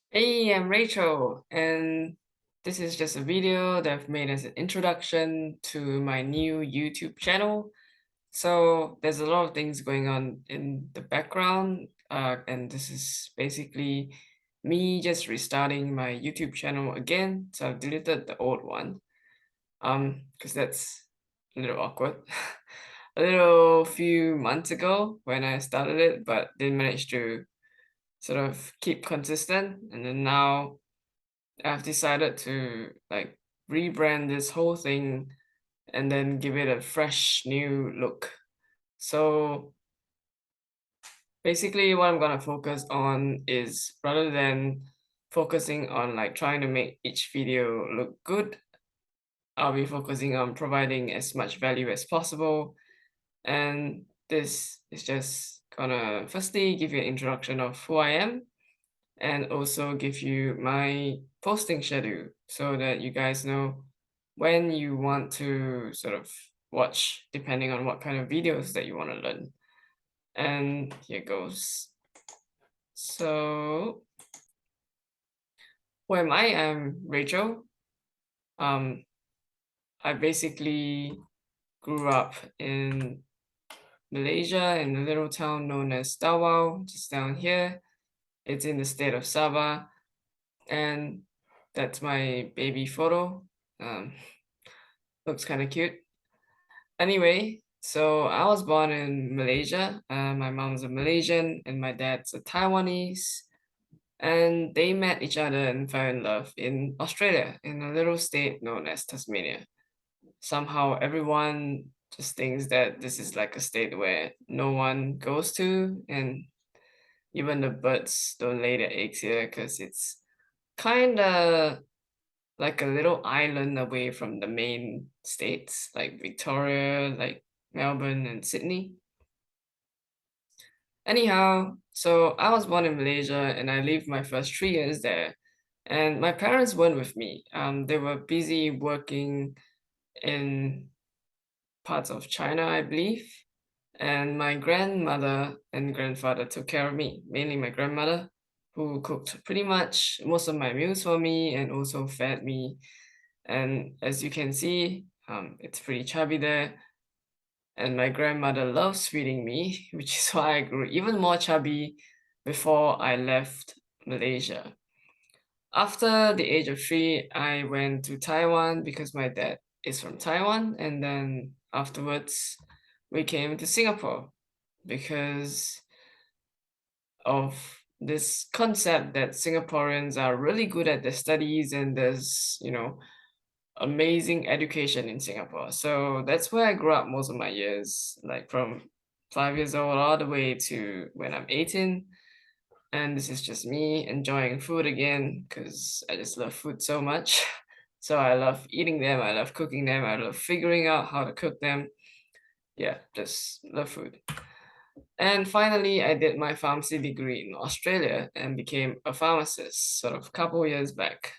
Hey, I'm Rachel, and this is just a video that I've made as an introduction to my new YouTube channel. So there's a lot of things going on in the background, and this is basically me just restarting my YouTube channel again. So I've deleted the old one, because that's a little awkward. A little few months ago when I started it, but didn't manage to sort of keep consistent, and then now I've decided to like rebrand this whole thing and then give it a fresh new look. So basically what I'm gonna focus on is rather than focusing on like trying to make each video look good, I'll be focusing on providing as much value as possible. And this is just gonna firstly give you an introduction of who I am and also give you my posting schedule so that you guys know when you want to sort of watch depending on what kind of videos that you want to learn. And here goes. So who am I? I'm Rachel. Um, I basically grew up in Malaysia in a little town known as Bowel, just down here. It's in the state of Sabah, and that's my baby photo. Um, Looks kind of cute. Anyway, so I was born in Malaysia. My mom's a Malaysian and my dad's a Taiwanese. And they met each other and fell in love in Australia, in a little state known as Tasmania. Somehow everyone just thinks that this is like a state where no one goes to, and even the birds don't lay their eggs here because it's kind of like a little island away from the main states like Victoria, like Melbourne and Sydney. Anyhow, so I was born in Malaysia and I lived my first 3 years there. And my parents weren't with me. They were busy working in parts of China, I believe. And my grandmother and grandfather took care of me, mainly my grandmother, who cooked pretty much most of my meals for me and also fed me. And as you can see, it's pretty chubby there. And my grandmother loves feeding me, which is why I grew even more chubby before I left Malaysia. After the age of 3, I went to Taiwan because my dad is from Taiwan, and then afterwards, we came to Singapore because of this concept that Singaporeans are really good at their studies and there's, amazing education in Singapore. So that's where I grew up most of my years, like from 5 years old all the way to when I'm 18. And this is just me enjoying food again because I just love food so much. So I love eating them, I love cooking them, I love figuring out how to cook them. Yeah, just love food. And finally, I did my pharmacy degree in Australia and became a pharmacist sort of a couple years back.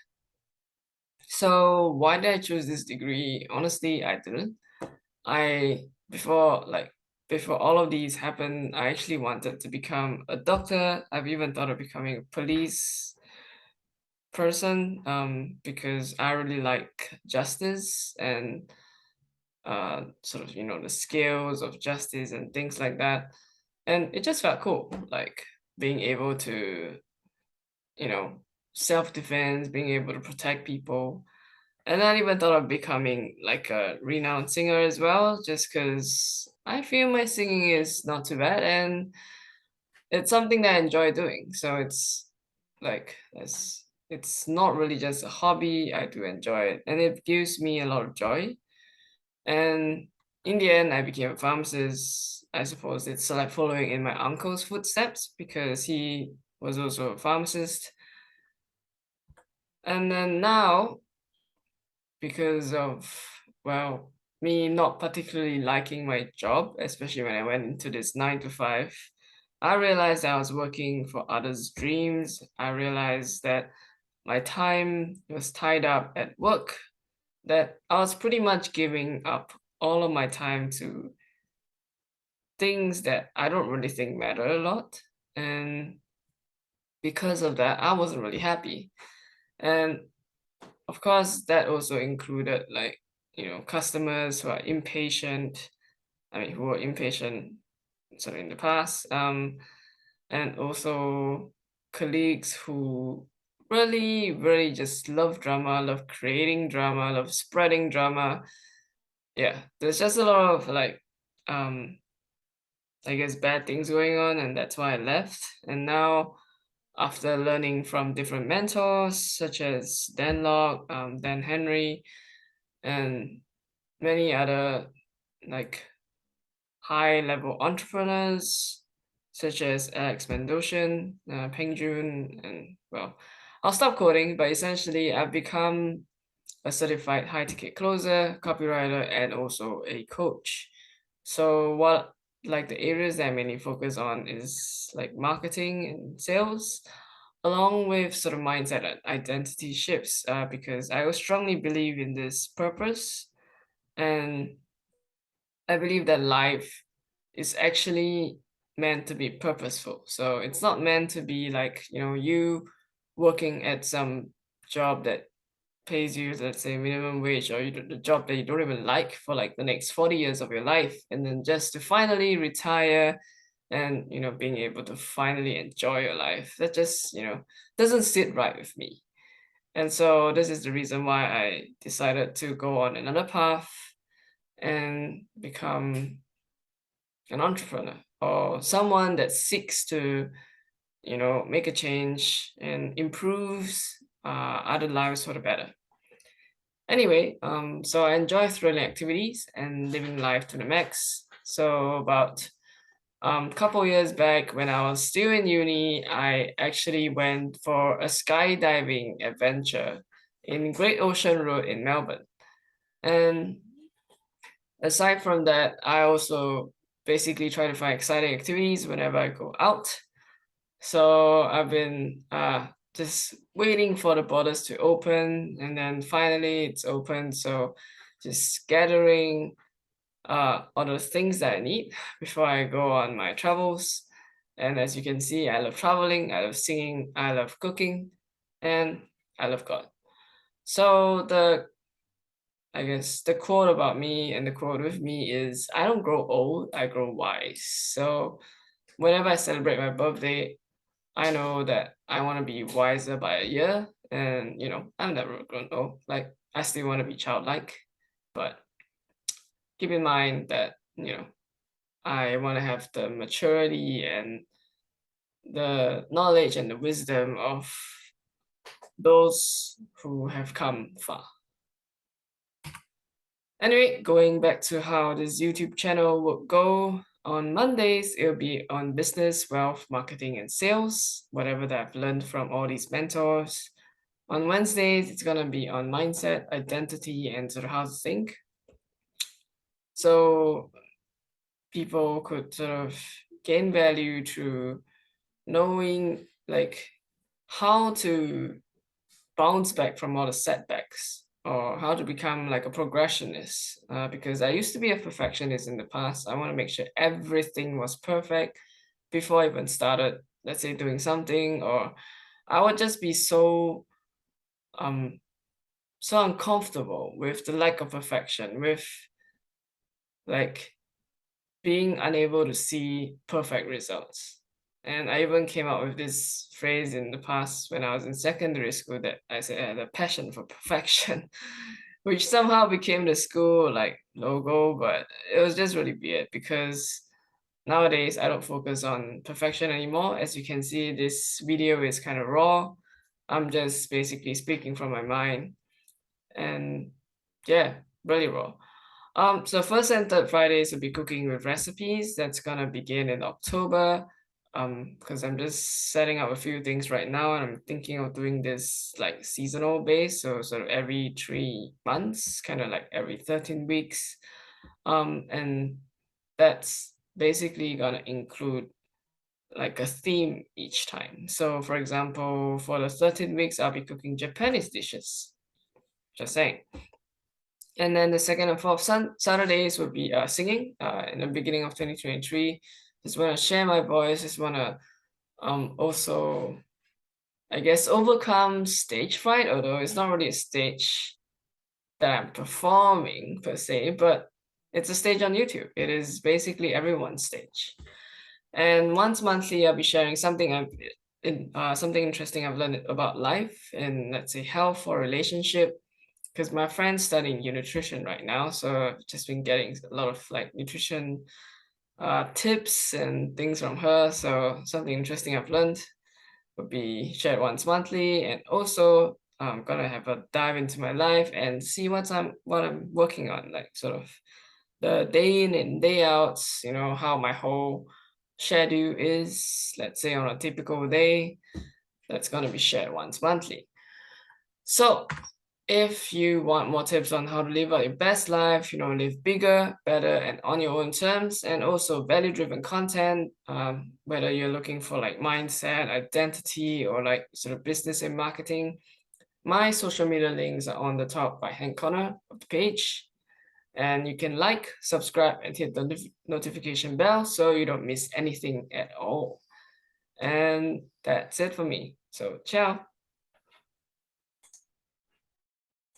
So why did I choose this degree? Honestly, I didn't. I before all of these happened, I actually wanted to become a doctor. I've even thought of becoming a police person, because I really like justice and sort of the scales of justice and things like that. And it just felt cool, like being able to you know self-defense, being able to protect people. And I even thought of becoming like a renowned singer as well, just because I feel my singing is not too bad and it's something that I enjoy doing. So it's not really just a hobby. I do enjoy it, and it gives me a lot of joy. And in the end, I became a pharmacist. I suppose it's like following in my uncle's footsteps because he was also a pharmacist. And then now, because of, well, me not particularly liking my job, especially when I went into this 9 to 5, I realized I was working for others' dreams. I realized that my time was tied up at work, that I was pretty much giving up all of my time to things that I don't really think matter a lot. And because of that, I wasn't really happy. And of course, that also included like, customers who are impatient. I mean, who were impatient sort of in the past. And also colleagues who really, really just love drama, love creating drama, love spreading drama. Yeah, there's just a lot of like, um, I guess bad things going on, and that's why I left. And now, after learning from different mentors such as Dan Locke, Dan Henry, and many other like high level entrepreneurs such as Alex Mendosian, Peng Jun, and well, I'll stop quoting, but essentially I've become a certified high ticket closer, copywriter, and also a coach. So what like the areas that I mainly focus on is like marketing and sales, along with sort of mindset and identity shifts, because I strongly believe in this purpose, and I believe that life is actually meant to be purposeful. So it's not meant to be like, you working at some job that pays you, let's say, minimum wage, or the job that you don't even like for like the next 40 years of your life, and then just to finally retire and, being able to finally enjoy your life. That just, doesn't sit right with me. And so this is the reason why I decided to go on another path and become an entrepreneur or someone that seeks to, make a change and improves other lives for the better. Anyway, so I enjoy thrilling activities and living life to the max. So about couple years back when I was still in uni, I actually went for a skydiving adventure in Great Ocean Road in Melbourne. And aside from that, I also basically try to find exciting activities whenever I go out. So I've been just waiting for the borders to open, and then finally it's open. So just gathering all the things that I need before I go on my travels. And as you can see, I love traveling, I love singing, I love cooking, and I love God. So I guess the quote about me and the quote with me is I don't grow old, I grow wise. So whenever I celebrate my birthday, I know that I want to be wiser by a year. And, I'm never grown old. Like, I still want to be childlike. But keep in mind that, I want to have the maturity and the knowledge and the wisdom of those who have come far. Anyway, going back to how this YouTube channel would go, on Mondays, it'll be on business, wealth, marketing, and sales, whatever that I've learned from all these mentors. On Wednesdays, it's gonna be on mindset, identity, and sort of how to think. So people could sort of gain value through knowing like how to bounce back from all the setbacks or how to become like a progressionist. Because I used to be a perfectionist in the past. I want to make sure everything was perfect before I even started, let's say, doing something, or I would just be um so uncomfortable with the lack of perfection, with like being unable to see perfect results. And I even came up with this phrase in the past when I was in secondary school that I said I had a passion for perfection, which somehow became the school like logo, but it was just really weird because nowadays I don't focus on perfection anymore. As you can see, this video is kind of raw. I'm just basically speaking from my mind, and yeah, really raw. So first and third Fridays will be cooking with recipes. That's gonna begin in October. Because I'm just setting up a few things right now, and I'm thinking of doing this like seasonal base, so sort of every 3 months, kind of like every 13 weeks. And that's basically gonna include like a theme each time. So for example, for the 13 weeks, I'll be cooking Japanese dishes. Just saying. And then the second and fourth Saturdays will be singing in the beginning of 2023. Just want to share my voice. Just want to also I guess, overcome stage fright, although it's not really a stage that I'm performing per se, but it's a stage on YouTube. It is basically everyone's stage. And once monthly, I'll be sharing something interesting I've learned about life in, let's say, health or relationship. Because my friend's studying nutrition right now, so I've just been getting a lot of like nutrition tips and things from her. So something interesting I've learned would be shared once monthly, and also I'm gonna have a dive into my life and see what I'm working on, like sort of the day in and day outs, how my whole schedule is, let's say on a typical day, that's gonna be shared once monthly. So if you want more tips on how to live out your best life, live bigger, better, and on your own terms, and also value-driven content, whether you're looking for like mindset, identity, or like sort of business and marketing, my social media links are on the top right-hand corner of the page. And you can like, subscribe, and hit the notification bell so you don't miss anything at all. And that's it for me. So, ciao.